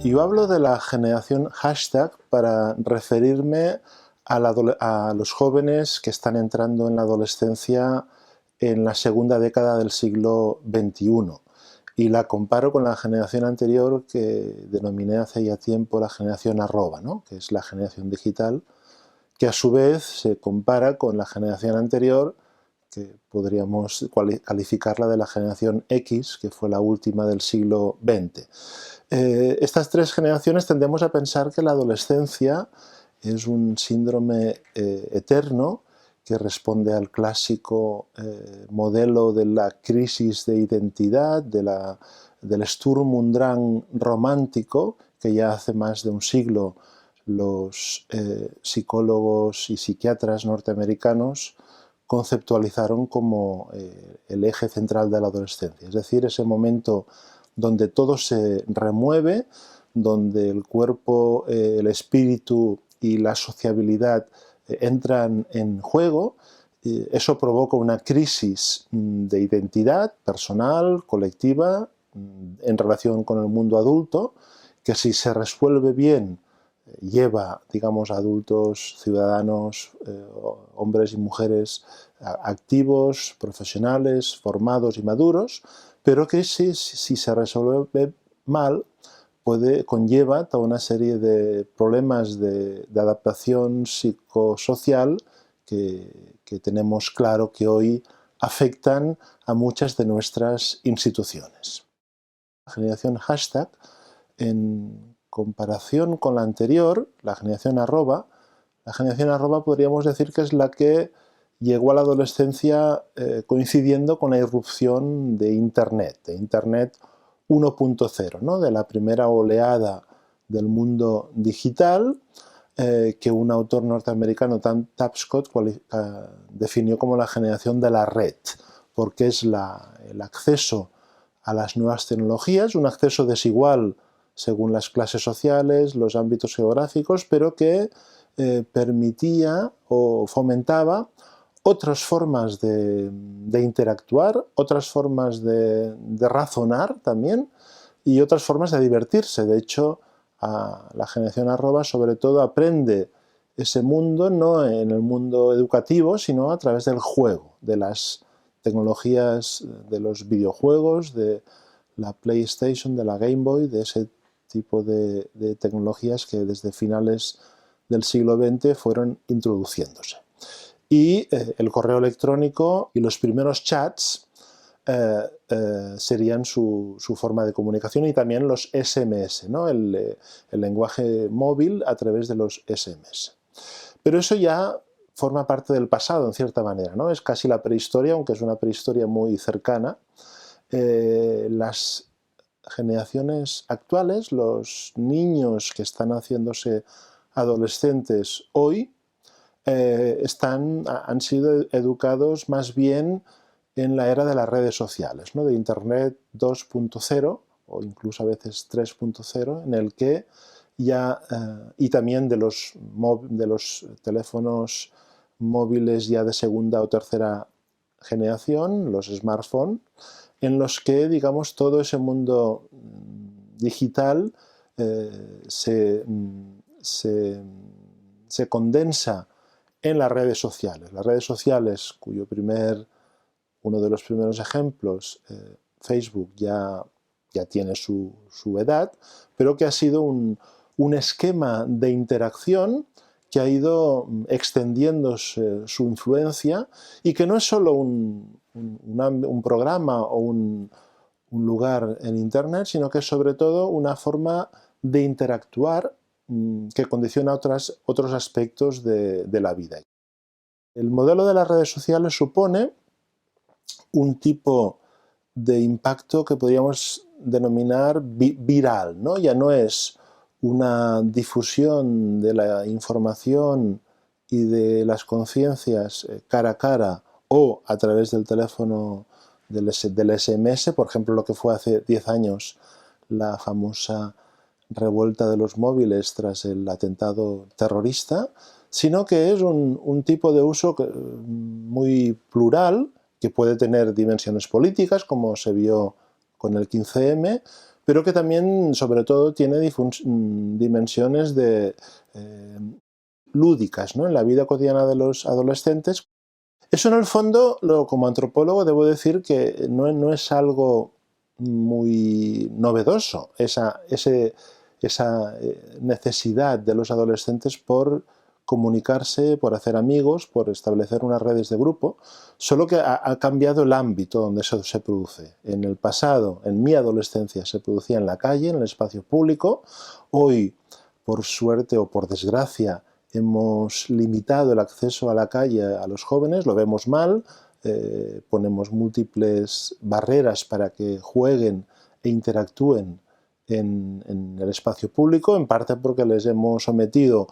Yo hablo de la generación hashtag para referirme a los jóvenes que están entrando en la adolescencia en la segunda década del siglo XXI. Y la comparo con la generación anterior que denominé hace ya tiempo la generación arroba, ¿no? Que es la generación digital, que a su vez se compara con la generación anterior, que podríamos calificarla de la generación X, que fue la última del siglo XX. Estas tres generaciones tendemos a pensar que la adolescencia es un síndrome eterno que responde al clásico modelo de la crisis de identidad, del Sturm und Drang romántico, que ya hace más de un siglo los psicólogos y psiquiatras norteamericanos conceptualizaron como el eje central de la adolescencia, es decir, ese momento donde todo se remueve, donde el cuerpo, el espíritu y la sociabilidad entran en juego. Eso provoca una crisis de identidad personal, colectiva, en relación con el mundo adulto, que si se resuelve bien lleva, digamos, a adultos, ciudadanos, hombres y mujeres activos, profesionales, formados y maduros, pero que si se resuelve mal conlleva toda una serie de problemas de adaptación psicosocial que tenemos claro que hoy afectan a muchas de nuestras instituciones. La generación hashtag, en comparación con la anterior, la generación arroba podríamos decir que es la que llegó a la adolescencia coincidiendo con la irrupción de Internet 1.0, ¿no? De la primera oleada del mundo digital, que un autor norteamericano, Tom Tapscott, definió como la generación de la red, porque es el acceso a las nuevas tecnologías, un acceso desigual según las clases sociales, los ámbitos geográficos, pero que permitía o fomentaba otras formas de interactuar, otras formas de razonar también y otras formas de divertirse. De hecho, la generación arroba sobre todo aprende ese mundo no en el mundo educativo, sino a través del juego, de las tecnologías, de los videojuegos, de la PlayStation, de la Game Boy, de ese tipo de tecnologías que desde finales del siglo XX fueron introduciéndose. Y el correo electrónico y los primeros chats serían su forma de comunicación, y también los SMS, ¿no? el lenguaje móvil a través de los SMS. Pero eso ya forma parte del pasado, en cierta manera, ¿no? Es casi la prehistoria, aunque es una prehistoria muy cercana. Las generaciones actuales, los niños que están haciéndose adolescentes hoy, han sido educados más bien en la era de las redes sociales, ¿no? De Internet 2.0 o incluso a veces 3.0, en el que ya, y también de los teléfonos móviles ya de segunda o tercera generación, los smartphones, en los que, digamos, todo ese mundo digital se condensa en las redes sociales. Las redes sociales, uno de los primeros ejemplos, Facebook, ya tiene su edad, pero que ha sido un esquema de interacción que ha ido extendiéndose su influencia, y que no es solo un programa o un lugar en Internet, sino que es sobre todo una forma de interactuar que condiciona otros aspectos de la vida. El modelo de las redes sociales supone un tipo de impacto que podríamos denominar viral, ¿no? Ya no es una difusión de la información y de las conciencias cara a cara o a través del teléfono del SMS, por ejemplo, lo que fue hace 10 años la famosa revuelta de los móviles tras el atentado terrorista, sino que es un tipo de uso muy plural, que puede tener dimensiones políticas, como se vio con el 15M, pero que también, sobre todo, tiene dimensiones lúdicas, ¿no?, en la vida cotidiana de los adolescentes. Eso, en el fondo, como antropólogo debo decir que no es algo muy novedoso, esa necesidad de los adolescentes por comunicarse, por hacer amigos, por establecer unas redes de grupo, solo que ha cambiado el ámbito donde eso se produce. En el pasado, en mi adolescencia, se producía en la calle, en el espacio público. Hoy, por suerte o por desgracia, hemos limitado el acceso a la calle a los jóvenes, lo vemos mal, ponemos múltiples barreras para que jueguen e interactúen en el espacio público, en parte porque les hemos sometido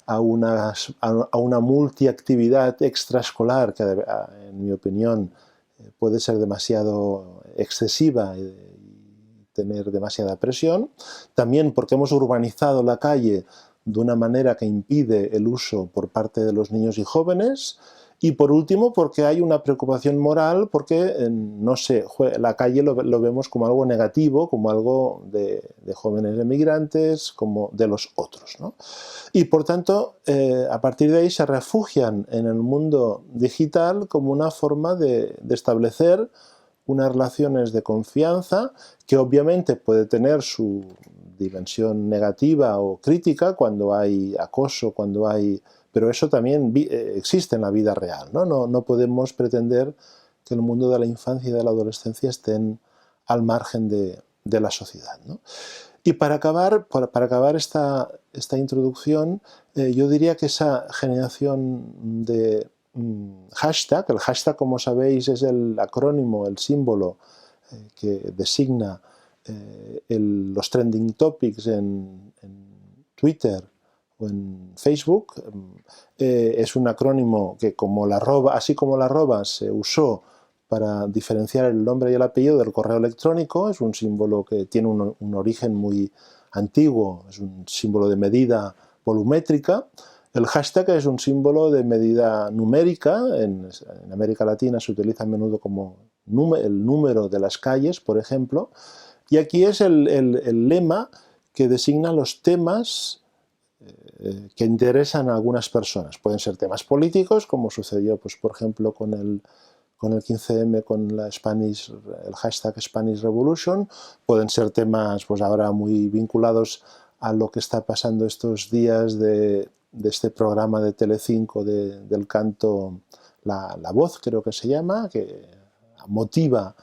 a una multiactividad extraescolar que, en mi opinión, puede ser demasiado excesiva y tener demasiada presión. También porque hemos urbanizado la calle de una manera que impide el uso por parte de los niños y jóvenes. Y por último, porque hay una preocupación moral, porque, no sé, la calle lo vemos como algo negativo, como algo de jóvenes emigrantes, como de los otros, ¿no? Y por tanto, a partir de ahí se refugian en el mundo digital como una forma de establecer unas relaciones de confianza que obviamente puede tener su dimensión negativa o crítica cuando hay acoso, pero eso también existe en la vida real, ¿no? No podemos pretender que el mundo de la infancia y de la adolescencia estén al margen de la sociedad, ¿no? Y para acabar esta introducción, yo diría que esa generación de hashtag, el hashtag, como sabéis, es el acrónimo, el símbolo que designa los trending topics en Twitter o en Facebook. Es un acrónimo que, así como la arroba se usó para diferenciar el nombre y el apellido del correo electrónico, es un símbolo que tiene un origen muy antiguo, es un símbolo de medida volumétrica. El hashtag es un símbolo de medida numérica. En América Latina se utiliza a menudo como el número de las calles, por ejemplo. Y aquí es el lema que designa los temas que interesan a algunas personas. Pueden ser temas políticos, como sucedió, pues, por ejemplo, con el 15M, con el hashtag Spanish Revolution. Pueden ser temas, pues, ahora muy vinculados a lo que está pasando estos días de este programa de Telecinco del canto La Voz, creo que se llama, que motiva.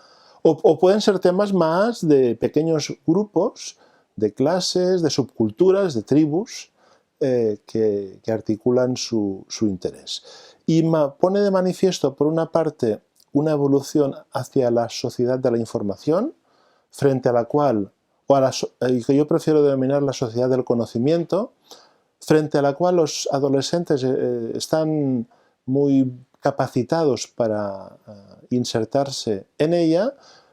O pueden ser temas más de pequeños grupos, de clases, de subculturas, de tribus, que articulan su interés. Y pone de manifiesto, por una parte, una evolución hacia la sociedad de la información, frente a la cual, que yo prefiero denominar la sociedad del conocimiento, frente a la cual los adolescentes están muy capacitados para insertarse en ella,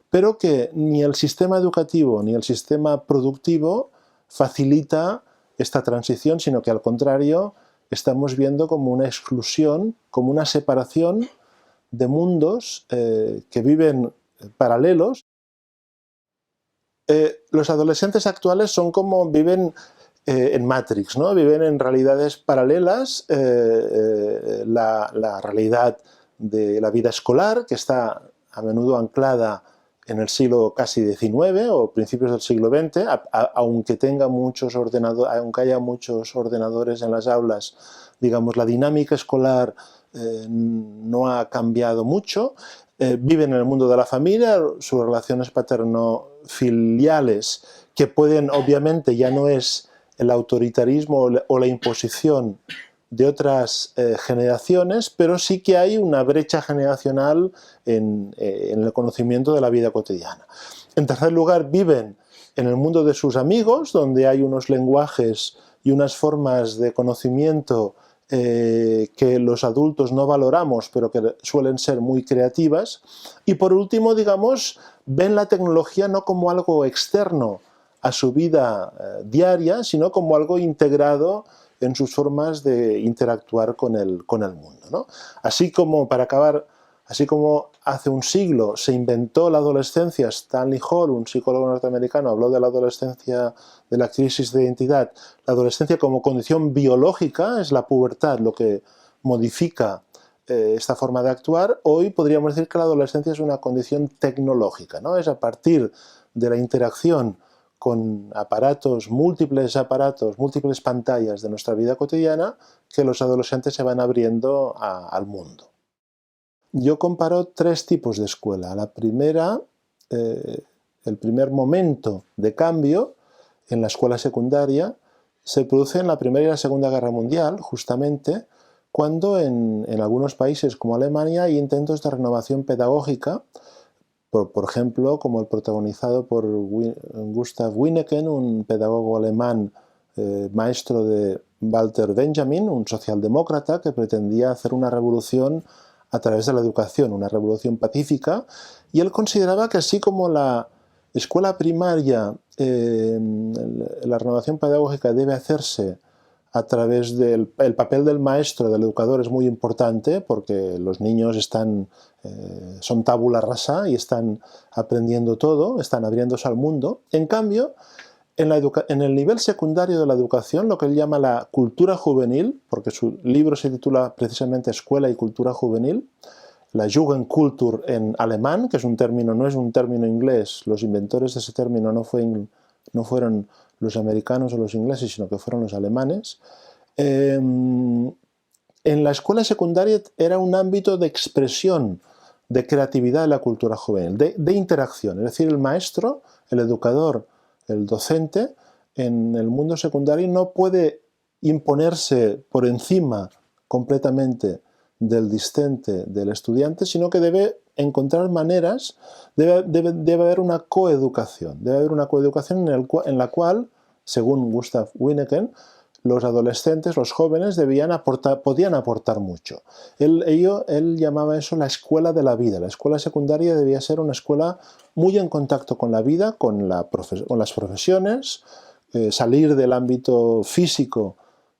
pero que ni el sistema educativo ni el sistema productivo facilita esta transición, sino que, al contrario, estamos viendo como una exclusión, como una separación de mundos que viven paralelos. Los adolescentes actuales son como viven en Matrix, ¿no? Viven en realidades paralelas. La realidad de la vida escolar, que está a menudo anclada en el siglo casi XIX o principios del siglo XX, aunque haya muchos ordenadores en las aulas, digamos, la dinámica escolar no ha cambiado mucho. Viven en el mundo de la familia, sus relaciones paterno-filiales, que pueden, obviamente, ya no es el autoritarismo o la imposición de otras generaciones, pero sí que hay una brecha generacional en el conocimiento de la vida cotidiana. En tercer lugar, viven en el mundo de sus amigos, donde hay unos lenguajes y unas formas de conocimiento que los adultos no valoramos, pero que suelen ser muy creativas. Y por último, digamos, ven la tecnología no como algo externo a su vida diaria, sino como algo integrado en sus formas de interactuar con el mundo, ¿no? Así como, para acabar Así como hace un siglo se inventó la adolescencia, Stanley Hall, un psicólogo norteamericano, habló de la adolescencia, de la crisis de identidad, la adolescencia como condición biológica, es la pubertad lo que modifica esta forma de actuar. Hoy podríamos decir que la adolescencia es una condición tecnológica, ¿no? Es a partir de la interacción con múltiples aparatos, múltiples pantallas de nuestra vida cotidiana, que los adolescentes se van abriendo al mundo. Yo comparo tres tipos de escuela. La primera, el primer momento de cambio en la escuela secundaria se produce en la Primera y la Segunda Guerra Mundial, justamente cuando en algunos países como Alemania hay intentos de renovación pedagógica, por ejemplo, como el protagonizado por Gustav Winneken, un pedagogo alemán, maestro de Walter Benjamin, un socialdemócrata que pretendía hacer una revolución a través de la educación, una revolución pacífica, y él consideraba que así como la escuela primaria, la renovación pedagógica debe hacerse a través del papel del maestro, del educador, es muy importante porque los niños son tabula rasa y están aprendiendo todo, están abriéndose al mundo. En cambio, en el nivel secundario de la educación, lo que él llama la cultura juvenil, porque su libro se titula precisamente Escuela y Cultura Juvenil, la Jugendkultur en alemán, que es un término, no es un término inglés, los inventores de ese término no fueron los americanos o los ingleses, sino que fueron los alemanes. En la escuela secundaria era un ámbito de expresión, de creatividad de la cultura juvenil, de interacción. Es decir, el maestro, el educador, el docente, en el mundo secundario no puede imponerse por encima completamente del discente, del estudiante, sino que debe encontrar maneras, debe haber una coeducación. Debe haber una coeducación en la cual, según Gustav Winneken, los adolescentes, los jóvenes, podían aportar mucho. Él llamaba eso la escuela de la vida. La escuela secundaria debía ser una escuela muy en contacto con la vida, con las profesiones, salir del ámbito físico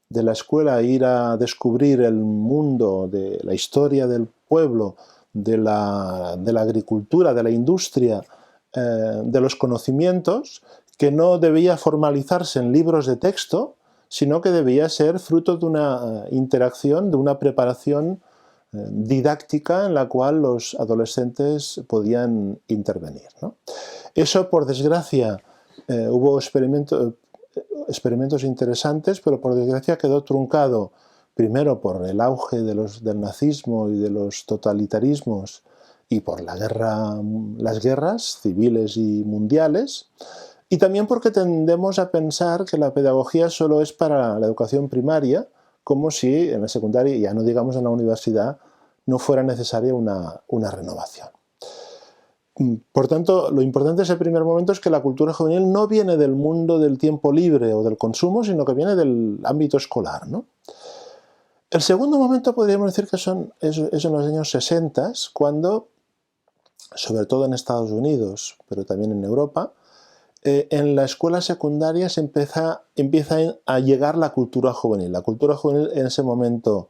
de la escuela e ir a descubrir el mundo de la historia del pueblo, de la agricultura, de la industria, de los conocimientos, que no debía formalizarse en libros de texto, sino que debía ser fruto de una interacción, de una preparación didáctica en la cual los adolescentes podían intervenir, ¿no? Eso, por desgracia, hubo experimentos interesantes, pero por desgracia quedó truncado primero por el auge del nazismo y de los totalitarismos y por las guerras civiles y mundiales, y también porque tendemos a pensar que la pedagogía solo es para la educación primaria, como si en la secundaria, ya no digamos en la universidad, no fuera necesaria una renovación. Por tanto, lo importante de ese primer momento es que la cultura juvenil no viene del mundo del tiempo libre o del consumo, sino que viene del ámbito escolar, ¿no? El segundo momento podríamos decir que es en los años 60, cuando, sobre todo en Estados Unidos, pero también en Europa, en la escuela secundaria empieza a llegar la cultura juvenil. La cultura juvenil en ese momento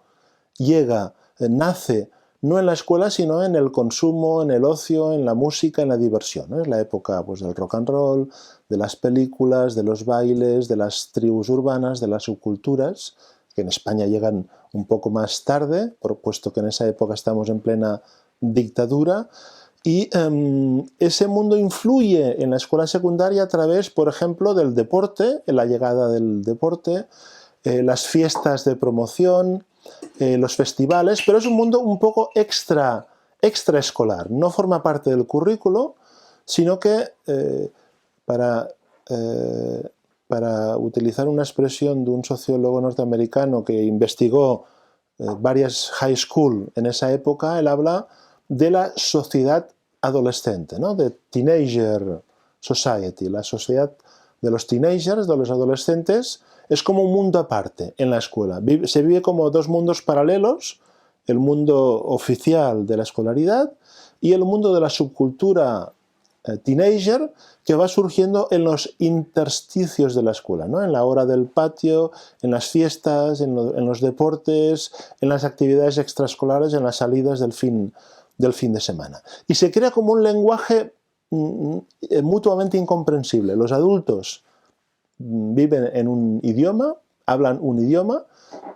nace no en la escuela, sino en el consumo, en el ocio, en la música, en la diversión, ¿no? Es la época, pues, del rock and roll, de las películas, de los bailes, de las tribus urbanas, de las subculturas, que en España llegan un poco más tarde, puesto que en esa época estamos en plena dictadura. Y ese mundo influye en la escuela secundaria a través, por ejemplo, del deporte, la llegada del deporte, las fiestas de promoción, los festivales, pero es un mundo un poco extraescolar. No forma parte del currículo, sino que, para utilizar una expresión de un sociólogo norteamericano que investigó varias high school en esa época, él habla de la sociedad adolescente, ¿no? De teenager society. La sociedad de los teenagers, de los adolescentes, es como un mundo aparte en la escuela. Se vive como dos mundos paralelos, el mundo oficial de la escolaridad y el mundo de la subcultura teenager, que va surgiendo en los intersticios de la escuela, ¿no? En la hora del patio, en las fiestas, en los deportes, en las actividades extraescolares, en las salidas del fin del fin de semana. Y se crea como un lenguaje mutuamente incomprensible. Los adultos viven en un idioma, hablan un idioma,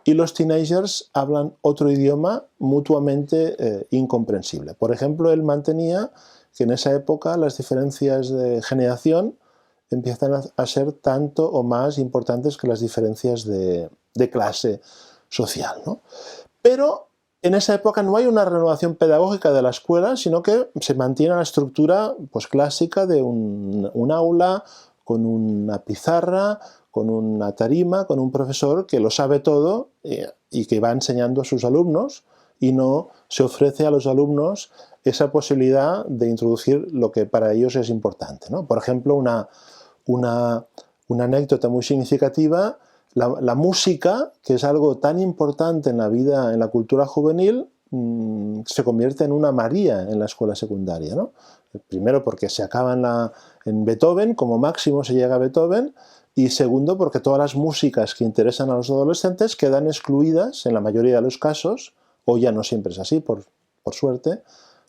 y los teenagers hablan otro idioma mutuamente incomprensible. Por ejemplo, él mantenía que en esa época las diferencias de generación empiezan a ser tanto o más importantes que las diferencias de clase social, ¿no? Pero en esa época no hay una renovación pedagógica de la escuela, sino que se mantiene la estructura pues, clásica de un aula con una pizarra, con una tarima, con un profesor que lo sabe todo y que va enseñando a sus alumnos, y no se ofrece a los alumnos esa posibilidad de introducir lo que para ellos es importante, ¿no? Por ejemplo, una anécdota muy significativa: la música, que es algo tan importante en la vida, en la cultura juvenil, se convierte en una María en la escuela secundaria, ¿no? Primero porque se acaba en Beethoven, como máximo se llega a Beethoven, y segundo porque todas las músicas que interesan a los adolescentes quedan excluidas, en la mayoría de los casos, o ya no siempre es así, por suerte,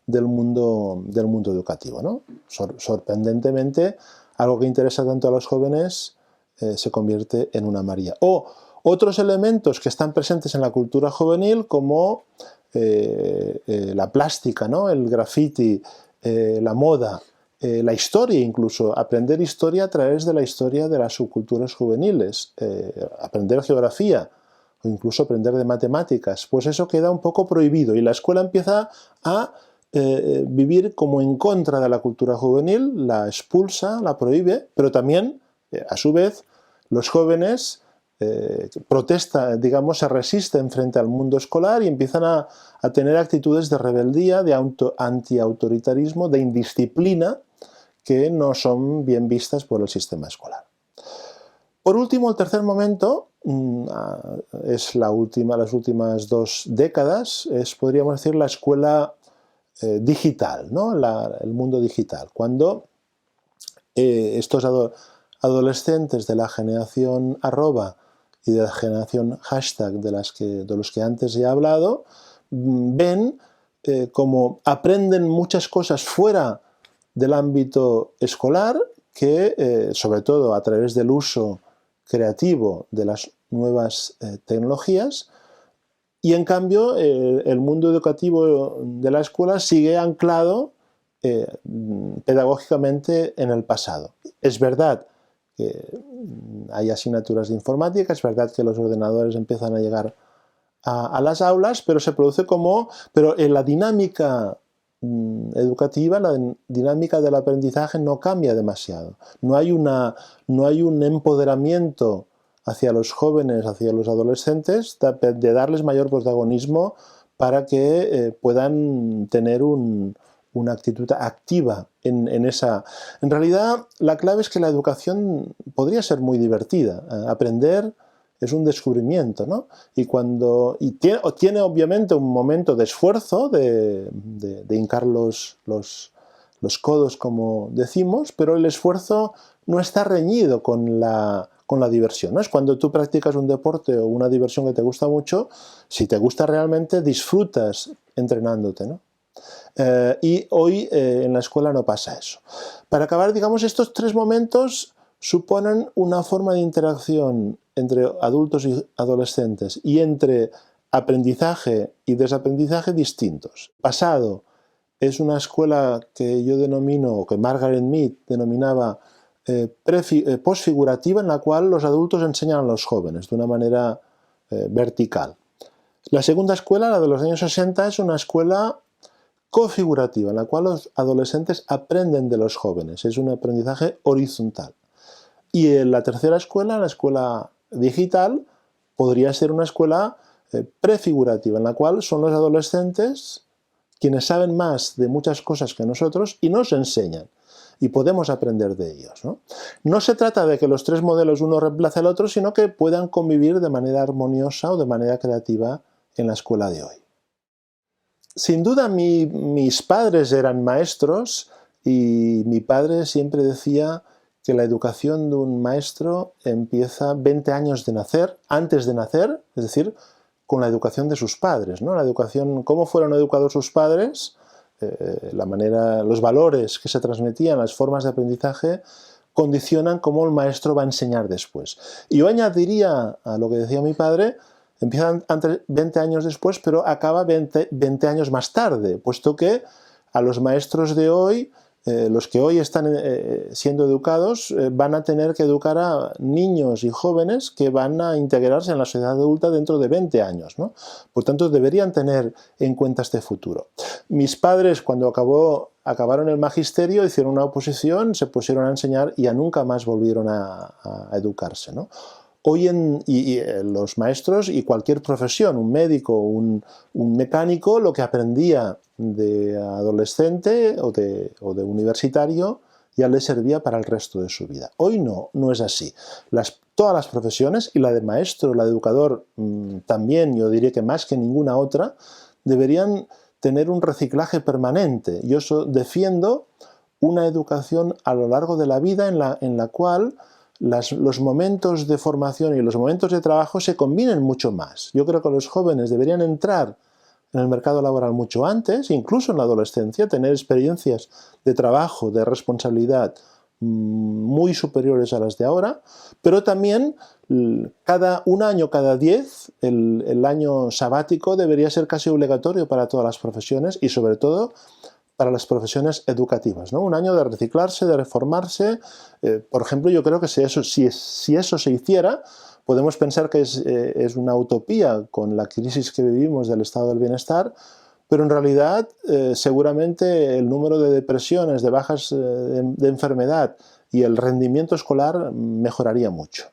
del mundo educativo, ¿no? Sorprendentemente, algo que interesa tanto a los jóvenes se convierte en una María. O otros elementos que están presentes en la cultura juvenil, como la plástica, ¿no? El graffiti, la moda, la historia incluso, aprender historia a través de la historia de las subculturas juveniles, aprender geografía o incluso aprender de matemáticas, pues eso queda un poco prohibido y la escuela empieza a vivir como en contra de la cultura juvenil, la expulsa, la prohíbe, pero también, a su vez, los jóvenes protestan, digamos, se resisten frente al mundo escolar y empiezan a tener actitudes de rebeldía, de antiautoritarismo, de indisciplina, que no son bien vistas por el sistema escolar. Por último, el tercer momento es las últimas 2 décadas, podríamos decir, la escuela digital, ¿no? El mundo digital, cuando estos adolescentes de la generación arroba y de la generación hashtag de los que antes he hablado, ven como aprenden muchas cosas fuera del ámbito escolar, que sobre todo a través del uso creativo de las nuevas tecnologías, y en cambio el mundo educativo de la escuela sigue anclado pedagógicamente en el pasado. Es verdad que hay asignaturas de informática, es verdad que los ordenadores empiezan a llegar a las aulas, pero se produce pero en la dinámica educativa, la dinámica del aprendizaje no cambia demasiado. No hay un empoderamiento hacia los jóvenes, hacia los adolescentes, de darles mayor protagonismo para que puedan tener una actitud activa en esa. En realidad, la clave es que la educación podría ser muy divertida. Aprender es un descubrimiento, ¿no? Y tiene obviamente un momento de esfuerzo, de hincar los codos, como decimos, pero el esfuerzo no está reñido con la diversión, ¿no? Es cuando tú practicas un deporte o una diversión que te gusta mucho, si te gusta realmente, disfrutas entrenándote, ¿no? Y hoy en la escuela no pasa eso. Para acabar, digamos, estos 3 momentos suponen una forma de interacción entre adultos y adolescentes y entre aprendizaje y desaprendizaje distintos. Pasado es una escuela que yo denomino, o que Margaret Mead denominaba posfigurativa, en la cual los adultos enseñan a los jóvenes de una manera vertical. La segunda escuela, la de los años 60, es una escuela configurativa, en la cual los adolescentes aprenden de los jóvenes. Es un aprendizaje horizontal. Y en la tercera escuela, la escuela digital, podría ser una escuela prefigurativa, en la cual son los adolescentes quienes saben más de muchas cosas que nosotros y nos enseñan. Y podemos aprender de ellos, ¿no? No se trata de que los 3 modelos uno reemplace al otro, sino que puedan convivir de manera armoniosa o de manera creativa en la escuela de hoy. Sin duda mis padres eran maestros y mi padre siempre decía que la educación de un maestro empieza 20 años antes de nacer, es decir, con la educación de sus padres, ¿no? La educación, cómo fueron educados sus padres, los valores que se transmitían, las formas de aprendizaje, condicionan cómo el maestro va a enseñar después. Y yo añadiría a lo que decía mi padre, empieza 20 años después, pero acaba 20 años más tarde, puesto que a los maestros de hoy, los que hoy están siendo educados, van a tener que educar a niños y jóvenes que van a integrarse en la sociedad adulta dentro de 20 años, ¿no? Por tanto, deberían tener en cuenta este futuro. Mis padres, cuando acabaron el magisterio, hicieron una oposición, se pusieron a enseñar y ya nunca más volvieron a educarse, ¿no? Hoy los maestros y cualquier profesión, un médico, un mecánico, lo que aprendía de adolescente o de universitario ya le servía para el resto de su vida. Hoy no es así. Todas las profesiones, y la de maestro, la de educador también, yo diría que más que ninguna otra, deberían tener un reciclaje permanente. Yo defiendo una educación a lo largo de la vida en la cual los momentos de formación y los momentos de trabajo se combinen mucho más. Yo creo que los jóvenes deberían entrar en el mercado laboral mucho antes, incluso en la adolescencia, tener experiencias de trabajo, de responsabilidad muy superiores a las de ahora, pero también un año cada 10, el año sabático debería ser casi obligatorio para todas las profesiones y sobre todo para las profesiones educativas, ¿no? Un año de reciclarse, de reformarse. Por ejemplo, yo creo que si eso se hiciera, podemos pensar que es una utopía con la crisis que vivimos del estado del bienestar, pero en realidad seguramente el número de depresiones, de bajas de enfermedad y el rendimiento escolar mejoraría mucho.